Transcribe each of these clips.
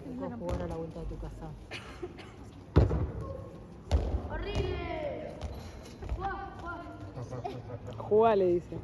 después puedo jugar a la vuelta de tu casa. ¡Horrible! Jugá, le dice.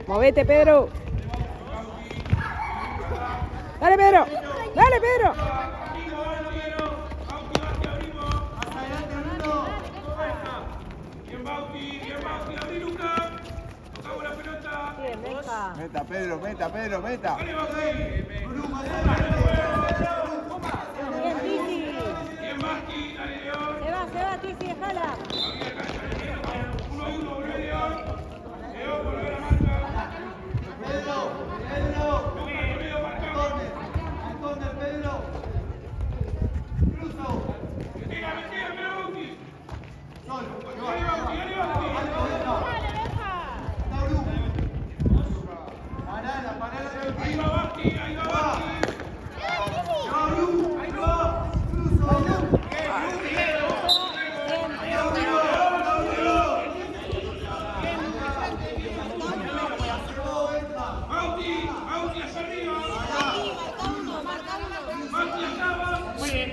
Movete, Pedro. Dale, Pedro. Dale, Pedro. Bien, Bauti, abrí, Luca. Tocamos la pelota. Bien, Benja. Meta, Pedro, meta. Dale, Bauti. Bien, Titi. Bien, Basti, dale, León. Se va, Titi, déjala. 1-1, volvió León. León, volvió la marca. Ahí va Basti. Bauti hacia arriba. Basti acaba. Muy bien.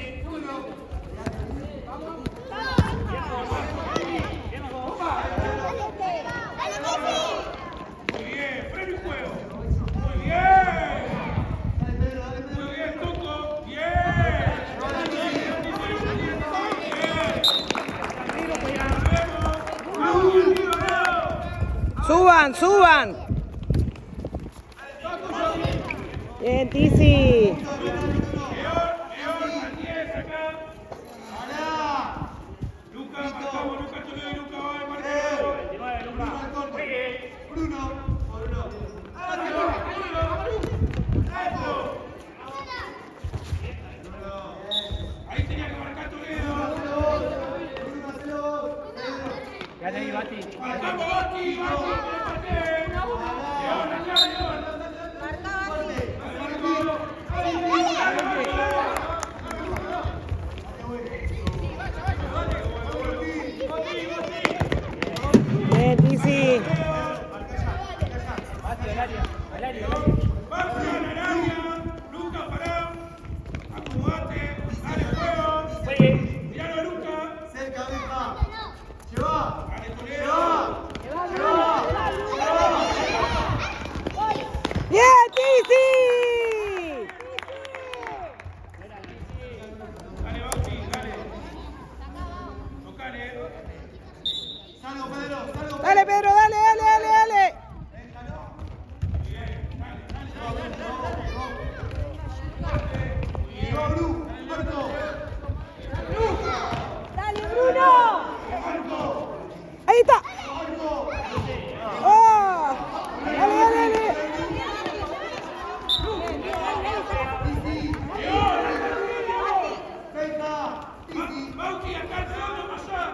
Muy bien, freno y juego. Muy bien. Muy bien, Tuco. Bien. Suban. Bien, Tizi. León, al 10 acá. Luca, marcamos, Luca Toledo y Luca va al marcador. 29, Luca. Bruno. Ahí tenía que marcar Toledo. Marcamos Basti. León, acá, León. Bien, Tizi. Basti en el área. Luca, pará. Acomodate. Dale juego. Miralo, Luca. Dale, Toledo. Bien, Tizi. Dale, Bauti, dale. Tocale. Dale, Pedro, dale. Dale, Bruno. Ahí está. Oh. Dale. Bauti, acá al fondo, más allá.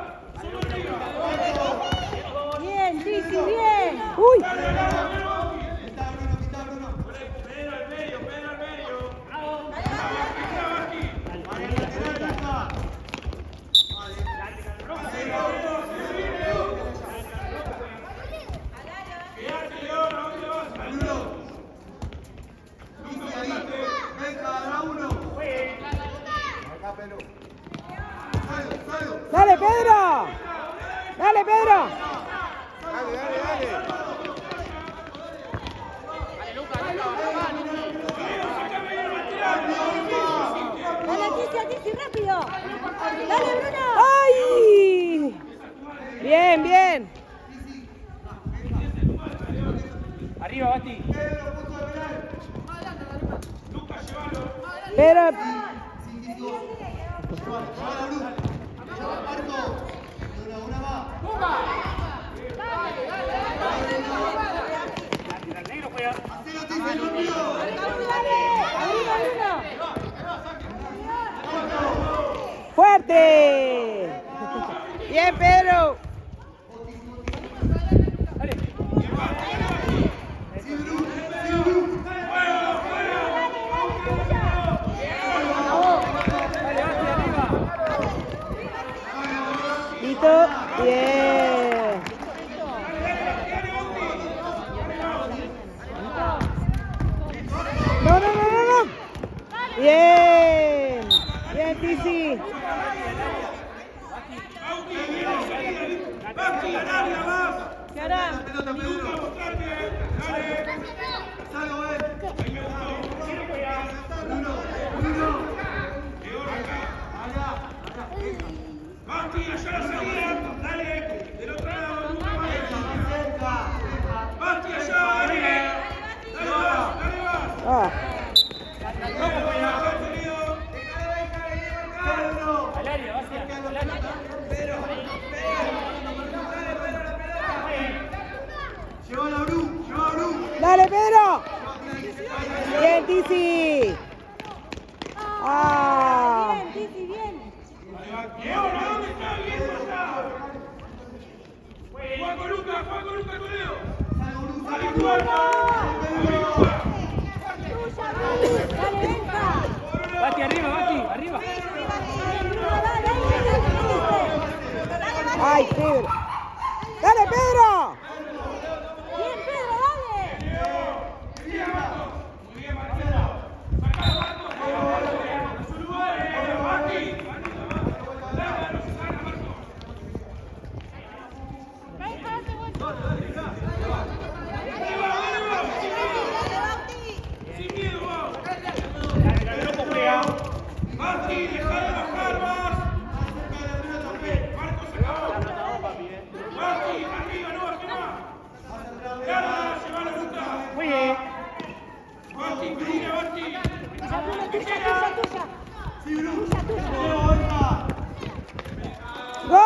Solo arriba. Bien, Titi, bien. Uy. Dale, Bauti. Pedro al medio. Bravo. Basti. Quédate, León, ¿a dónde vas? Dale, Pedro. Dale, Titi, rápido. Dale, Bruno. ¡Ay! Bien. Arriba, Basti. Pero... ¡Fuerte! Bien, Pedro. Listo. Bien. No. Bien. Bien, Tizi. ¿Qué hará? Basti, allá la salida, dale, del otro lado, Basti, allá, dale, dale vas. Ah. Al área, Bastián, al área. Dale, Pedro. Bien, Tizi. Ah. Bien, Titi, bien. ¿Dónde está? Bien, está. Juega con Lucas, Toledo. Dale, Tuerto. Dale, Benja. Basti, arriba. Ay, Pedro. Dale, Pedro. Bien, Pedro, dale. Muy bien, Marcelo. Sacá a Marcos. A su lugar, Basti. Dale, saca Marcos. Sin miedo, vamos. Basti, deja de bajar, vas. Marcos se acabó. Basti, arriba, no baje más. Dale, llévalo, Lucas. Muy bien. Basti, cuida, Basti. ¡Gol!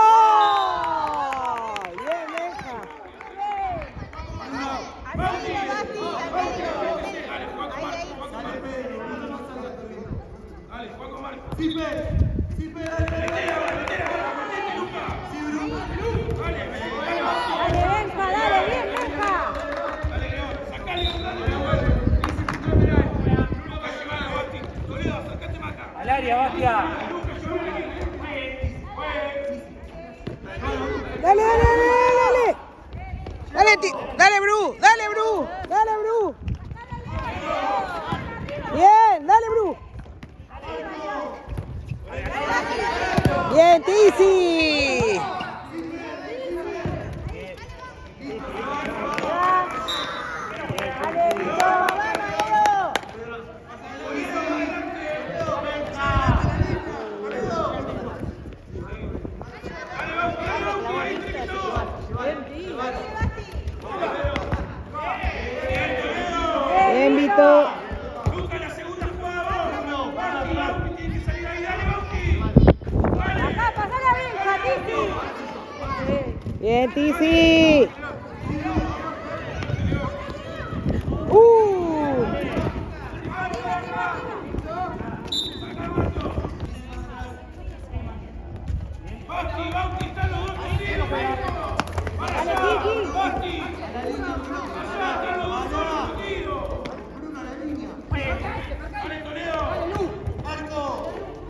Bien, Benja. Basti. Dale, juega con Marcos. Dale, juega con Marcos. Dale, Benja, dale, bien, Benja. Dale, León, sacale, dale, León. Lucas, llevalo, Basti. Toledo, acércate más acá. Al área, Bastián. Dale. Dale, Bru. Bien, dale, Bru. Bien, Tizi. Bien, Vito. Lucas, la segunda jugada, vamos. Basti, tiene que salir ahí, dale, Basti. Acá, pasale a Benja, Titi. Bien, Tizi. Basti, están los dos contigo. Para allá, Basti. Allá están los dos contigo. Dale, Toledo.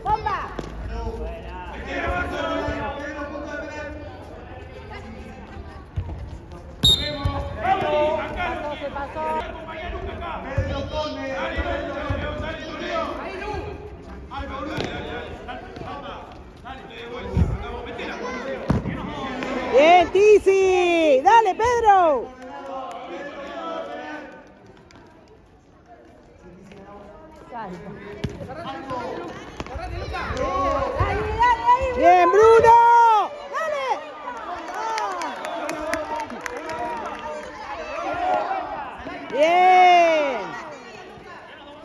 ¡Bomba! Metela, Marcos. Vamos, acá lo tiene. Acompañá a Lucas acá. Dale, León, dale, Toledo. Dale, de vuelta. Acabó, metela. Bien, Tizi. Dale, Pedro. Bien, Bruno. Dale. Bien.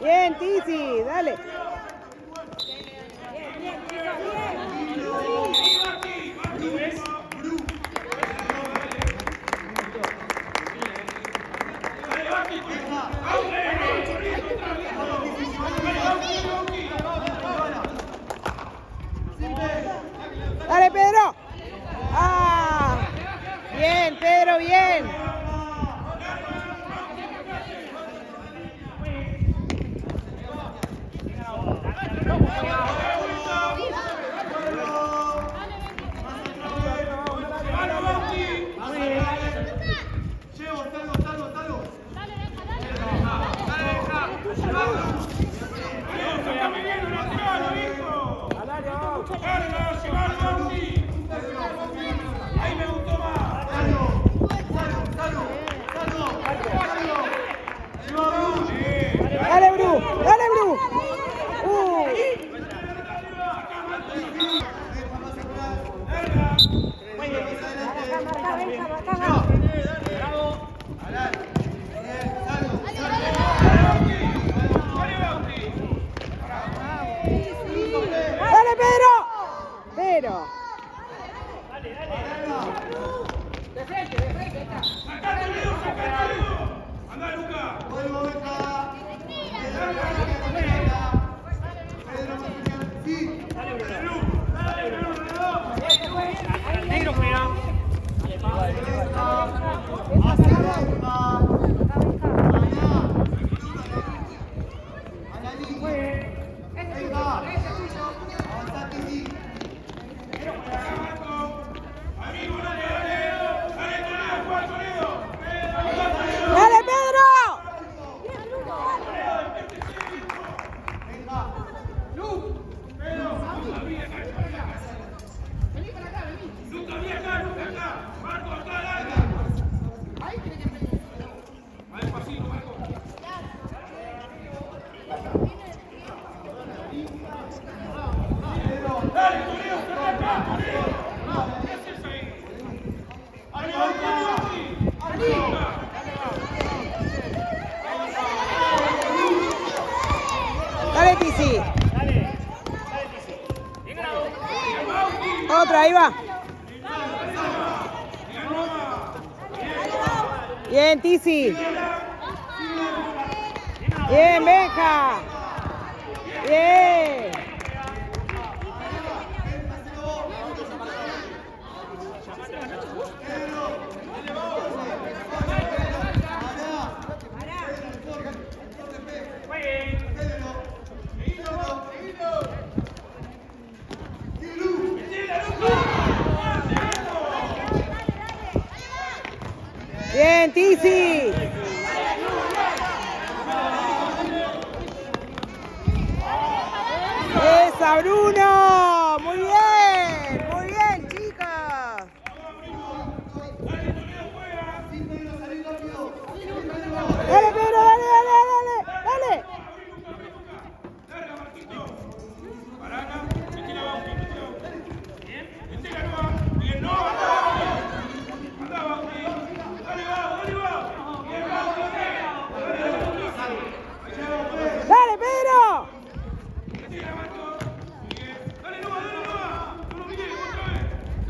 Bien, Tizi, dale. Dale, Pedro. Ah, bien, Pedro, bien. Ahí me gustó más. Dale, Bru, dale, Bru. Dale, Pedro. Pedro. Anda, Luca. Negro juega. Dale, Pedro. Luca, vení acá, Luca, acá. Marco, acá, dale. Ahí, pasito, Marco. Dale, Toledo, saca acá, Toledo. ¿Qué haces ahí? Ahí va, Dale, Tizi. Otra, ahí va. Bien, Tizi. Bien, Benja. Bien. Bien, Tizi. Esa, Bruno. Muy bien, chicas. Dale, Pedro, dale, dale, dale, dale. larga, Marquito. Pará acá. Metela abajo, metela abajo. Bien. Metela no. Bien, no, anda abajo. Anda abajo. Dale, va, dale, va. Bien, va, Dale, Pedro. metela, Marco. Bien. Dale, no, no lo mires otra vez.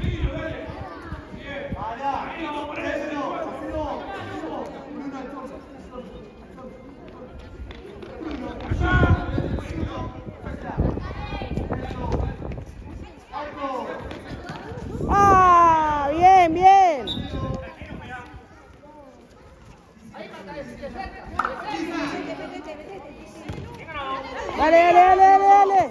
Seguilo, dale. Bien. Marquito, pará ese, no. Ah, bien, bien. Dale, dale, dale, dale, dale.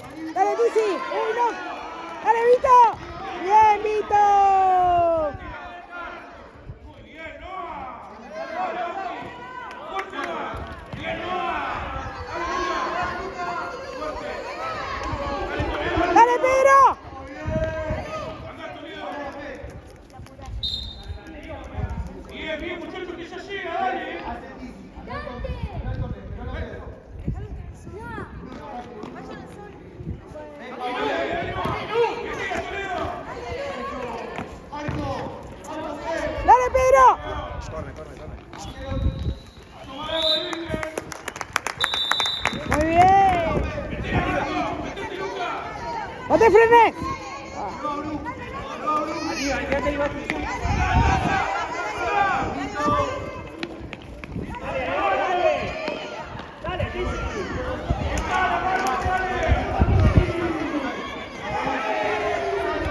¡No te frenes!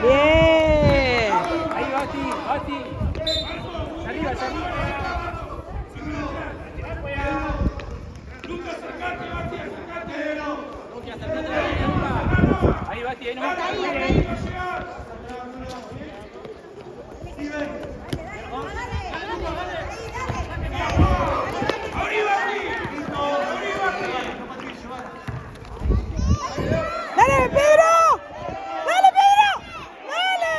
Bien. Ahí, Bati. Arriba. Lucas, sacate, Bati, sacate. Ahí, Bati, ahí nomás. ¡Dale, Pedro! ¡Dale, Pedro! ¡Dale!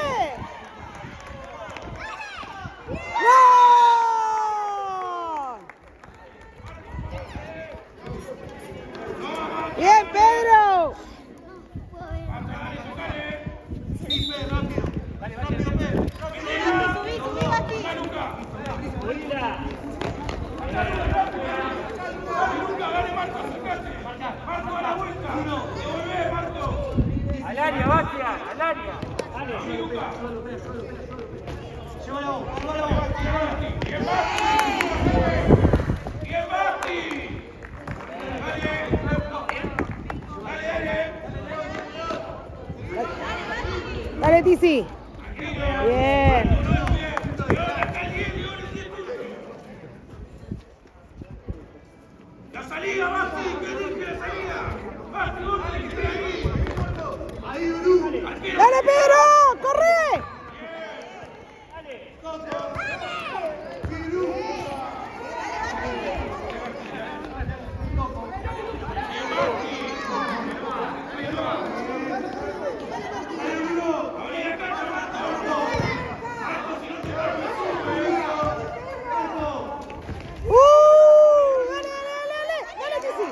¡No! ¡Bien, Pedro! Al área, Batia, al área. Dale. Dale, Tizi. Bien. La salida, Basti, que dije la salida. Basti, vos tenés que estar ahí. ¡Dale, Pedro! ¡Corre! ¡Dale, Tizi!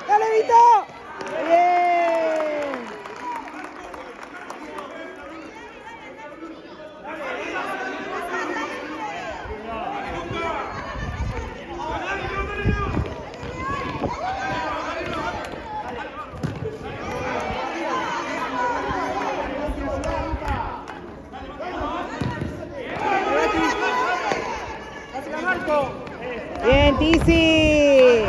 ¡Dale, Vito! ¡Bien! Bien, Tizi.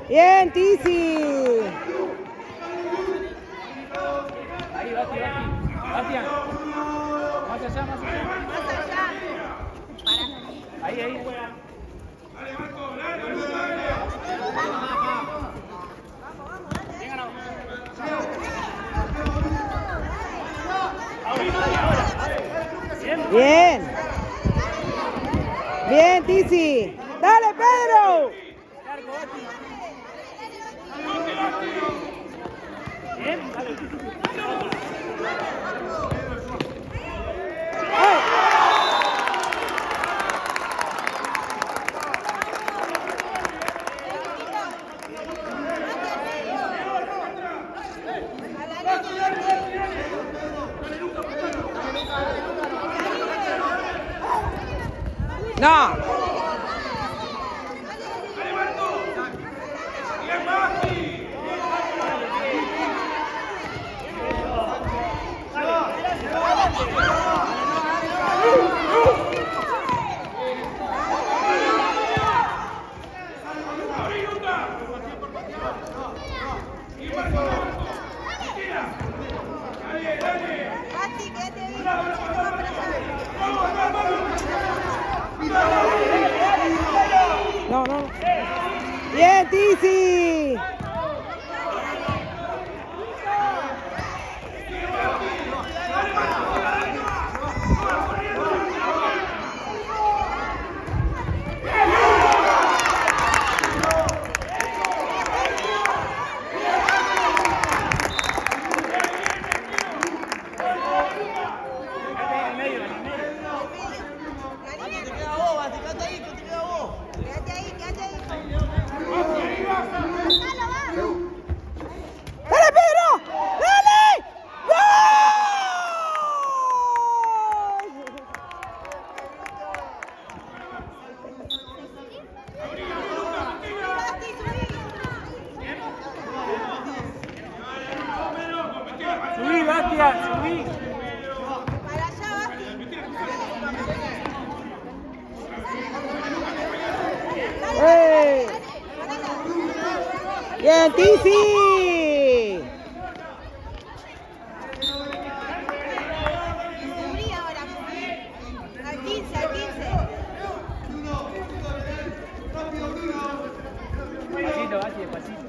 Bien, Tizi. Ahí, Bati. Batia. Más allá. Ahí. Dale, Marco, dale. Bien. Bien, Tizi. Dale, Pedro. Bien, dale. No. No. Bien, Tizi. Quédate ahí. Sebastián, subí. Para allá, ¡Eh! ¡Bien, Tizi! subí ahora. Al 15, al 15. Despacito, Bati, despacito.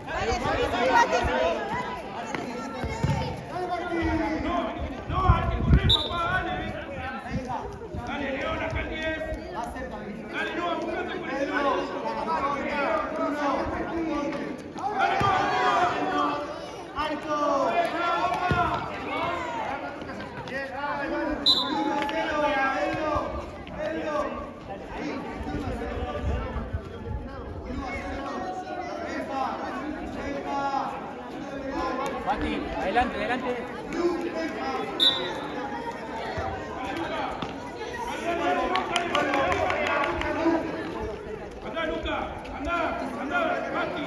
Dale, subí, subí, Bati. No, hay que correr, papá, dale. Dale, León, acá el 10. Dale, no, buscate por ese lado. Dale, no, Bati, adelante, adelante. Andá, Luca, andá, Bati.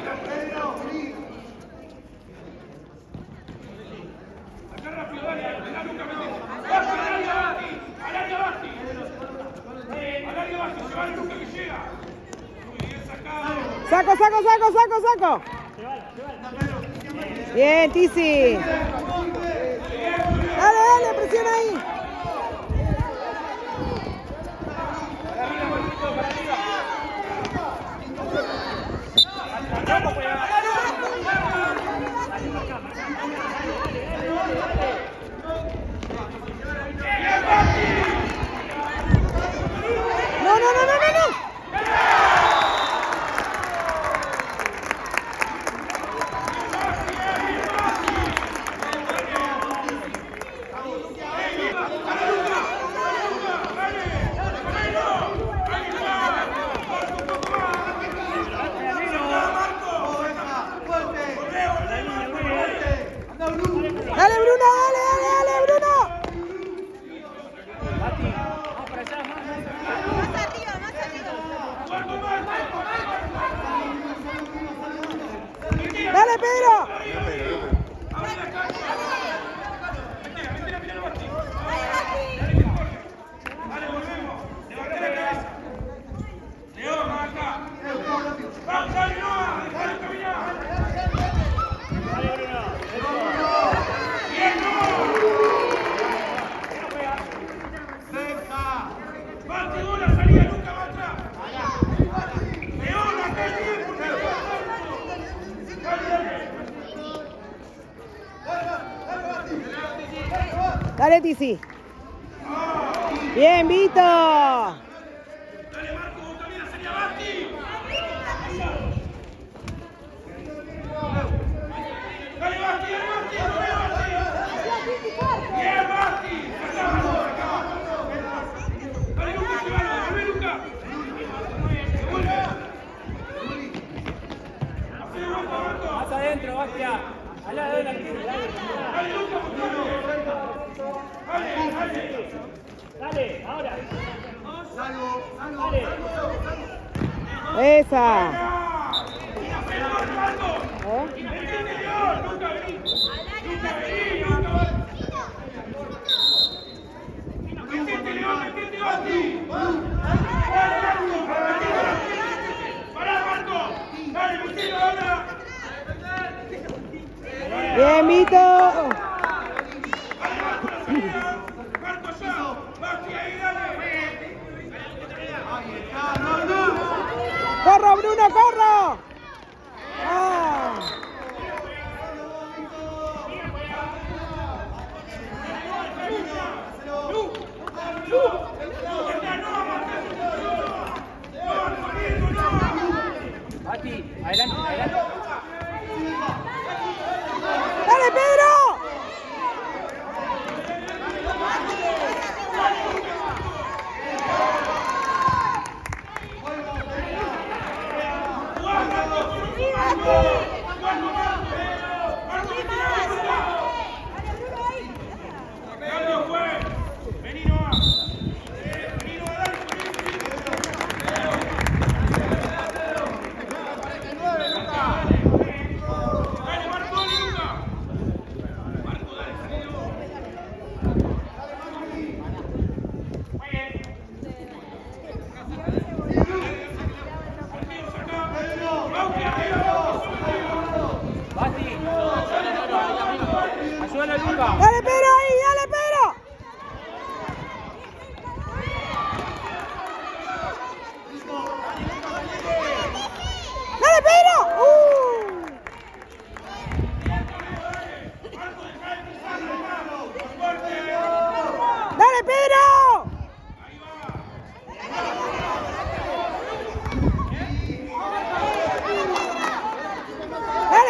Acá rápido, dale, andá, Luca, vete. Bati, alarga, Bati. Alarga, Bati, llevale, Luca, que llega. Muy bien sacado. ¡Saco, saco, saco, saco, saco! Bien, Tizi. Dale, dale, presiona ahí. No, no, no, no, no, no. Dale, Bruno, dale, dale, dale, Bruno. Más arriba, más arriba. Dale, Pedro. Dale, volvemos. Levanta la cabeza. León, acá. Vamos, dale, Noah. Dejalo caminar. Bien, Noah. Bati, bola, salida, nunca va atrás. León, acá el tiempo. Dale, dale. Dale, Tizi. Bien, Vito. Dale, Marco, vos también, sería Bati. Dale, Bati, dale, Bati, dale, Bati. Bien, Bati. Sacá. Dale, Luca, llévalo, devolvé, Luca. Devuelve. Hacé de vuelta, Marco. Más adentro, Bastia. Al lado de la Dale, Luca, dale. Dale, ahora. Dale. Esa. Bien, Vito. ¡Corro, Bruno, corro! ¡Ah! Bati, adelante, adelante. ¡Dale, Pedro!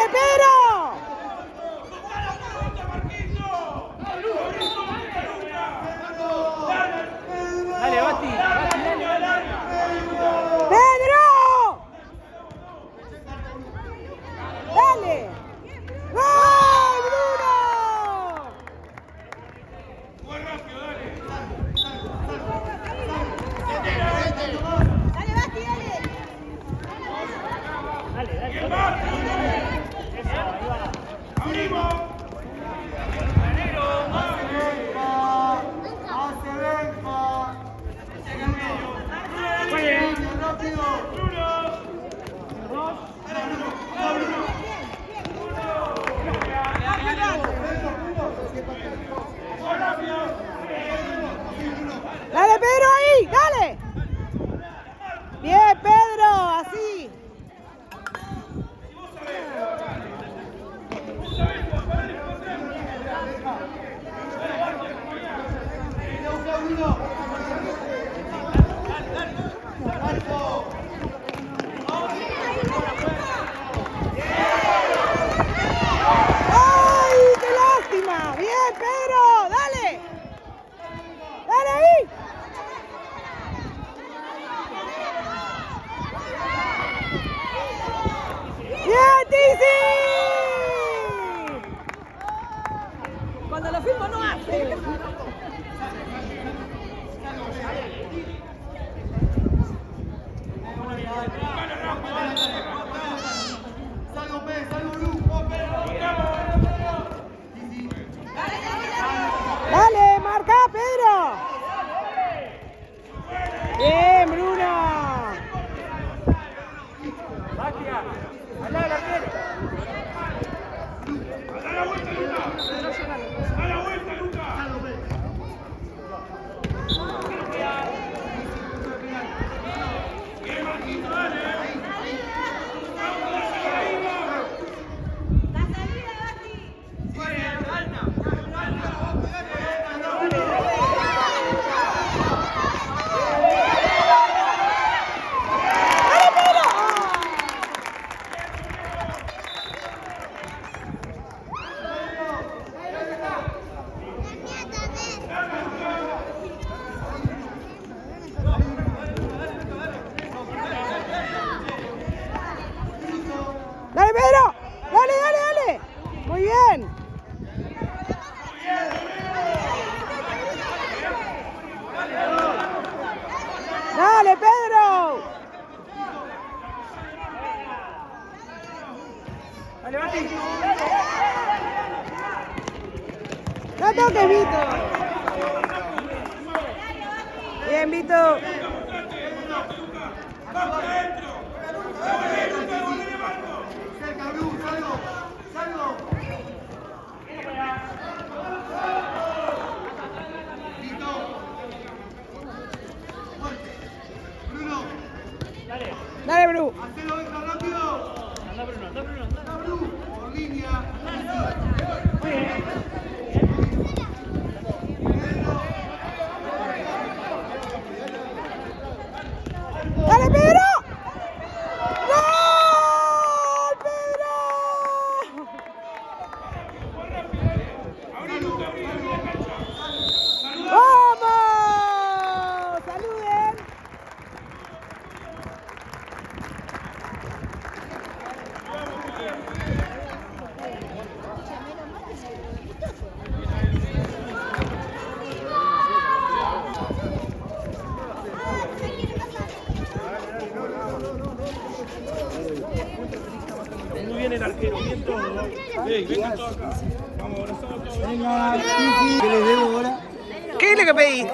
Pedro! Dale, Bati, dale. ¡Pedro! ¡Dale! ¡Gol, Bruno! Muy rápido, dale. Dale, Basti, dale. Bien, Bati. Abrimos. ¡Dale, Pedro, ahí! ¡Dale! ¡Bien, Pedro! ¡Así! ¡Ay, qué lástima! ¡Bien, Pedro! ¡Dale! ¡Dale ahí! ¡Bien, Tizi! Cuando lo firmo no hace. ¡Dale, marca, Pedro! ¡Bien, Bruno! Da la vuelta, Luca. Da la vuelta, Luca. Bien, Marquito, dale. Vamos, dáselo ahí, vamos. La salida, Basti. ¡Dale, Pedro! ¡Dale, dale, dale! ¡Muy bien! ¡Dale, Pedro! Dale, Bati. ¡No toques, Vito! Bien, Vito. Vamos adentro. Devolvé, Luca, devolvé, Marco. Dale, Bru. ¡Dale, Pedro! ¡Gol, Pedro! Abrí, Luca, abrí la cancha. Saludá. ¡Vamos! ¡Saluden! Muy bien el arquero, bien todo. Ey, vengan todos acá. Vamos, abrazamos todos. ¿Qué les debo ahora? ¿Qué es lo que pediste?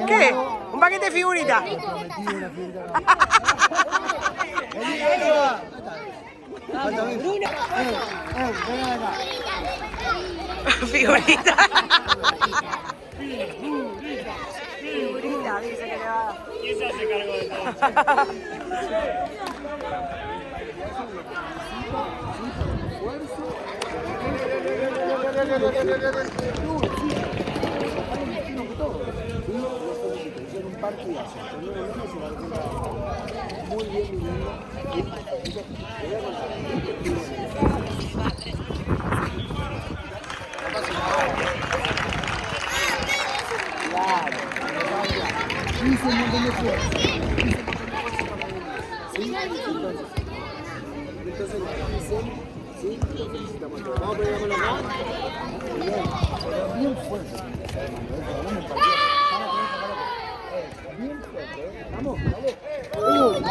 ¿Qué? Un paquete de figuritas. Figurita. Figurita, dice que le va a dar. ¿Quién se hace cargo de todo? Muy bien, entonces nos dicen, sí, lo felicitamos a todos. Vamos a poner la mano acá. Bien fuerte. Bien fuerte. Vamos, dale. 1, 2,